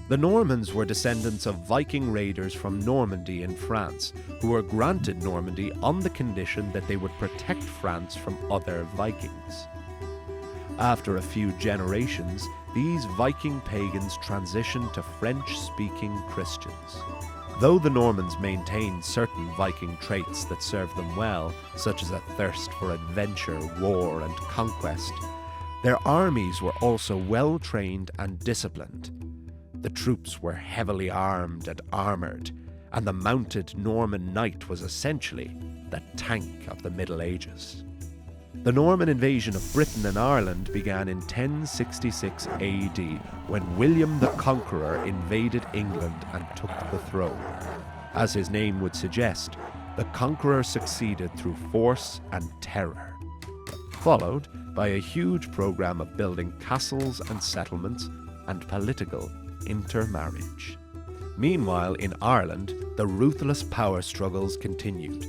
The Normans were descendants of Viking raiders from Normandy in France, who were granted Normandy on the condition that they would protect France from other Vikings. After a few generations, these Viking pagans transitioned to French-speaking Christians. Though the Normans maintained certain Viking traits that served them well, such as a thirst for adventure, war, and conquest, their armies were also well-trained and disciplined. The troops were heavily armed and armoured, and the mounted Norman knight was essentially the tank of the Middle Ages. The Norman invasion of Britain and Ireland began in 1066 AD, when William the Conqueror invaded England and took the throne. As his name would suggest, the conqueror succeeded through force and terror, followed by a huge program of building castles and settlements and political intermarriage. Meanwhile, in Ireland, the ruthless power struggles continued.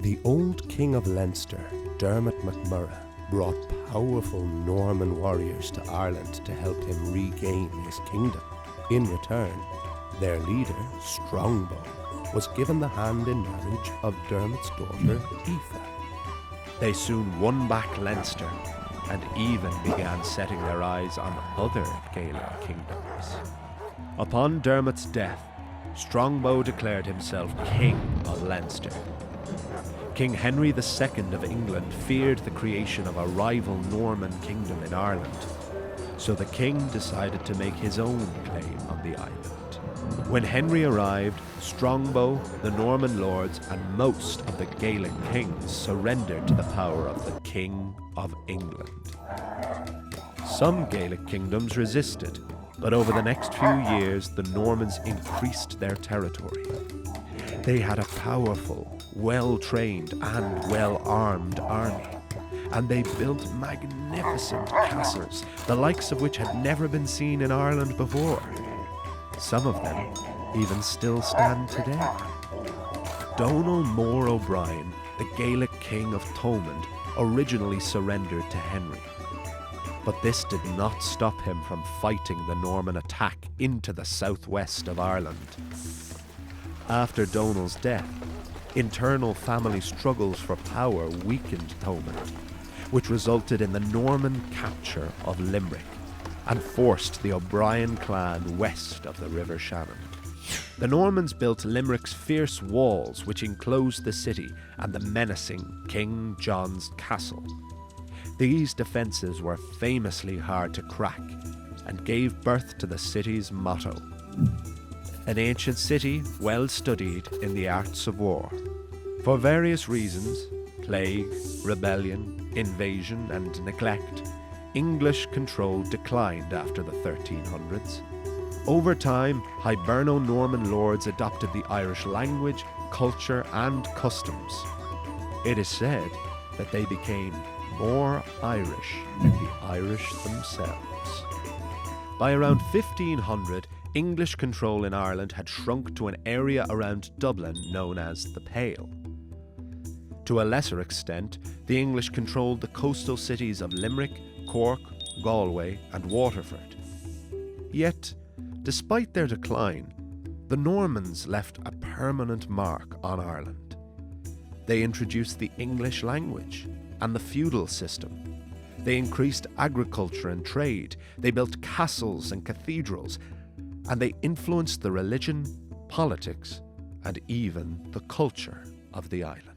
The old King of Leinster, Dermot MacMurrough, brought powerful Norman warriors to Ireland to help him regain his kingdom. In return, their leader, Strongbow, was given the hand in marriage of Dermot's daughter, Aoife. They soon won back Leinster and even began setting their eyes on other Gaelic kingdoms. Upon Dermot's death, Strongbow declared himself King of Leinster. King Henry II of England feared the creation of a rival Norman kingdom in Ireland, so the king decided to make his own claim on the island. When Henry arrived, Strongbow, the Norman lords, and most of the Gaelic kings surrendered to the power of the King of England. Some Gaelic kingdoms resisted, but over the next few years the Normans increased their territory. They had a powerful, well-trained and well-armed army, and they built magnificent castles, the likes of which had never been seen in Ireland before. Some of them even still stand today. Donal Mór O'Brien, the Gaelic king of Thomond, originally surrendered to Henry. But this did not stop him from fighting the Norman attack into the southwest of Ireland. After Donal's death, internal family struggles for power weakened Thomond, which resulted in the Norman capture of Limerick and forced the O'Brien clan west of the River Shannon. The Normans built Limerick's fierce walls, which enclosed the city and the menacing King John's Castle. These defences were famously hard to crack and gave birth to the city's motto: an ancient city well studied in the arts of war. For various reasons, plague, rebellion, invasion, and neglect, English control declined after the 1300s. Over time, Hiberno-Norman lords adopted the Irish language, culture, and customs. It is said that they became more Irish than the Irish themselves. By around 1500, English control in Ireland had shrunk to an area around Dublin known as the Pale. To a lesser extent, the English controlled the coastal cities of Limerick, Cork, Galway, and Waterford. Yet, despite their decline, the Normans left a permanent mark on Ireland. They introduced the English language and the feudal system. They increased agriculture and trade. They built castles and cathedrals, and they influenced the religion, politics, and even the culture of the island.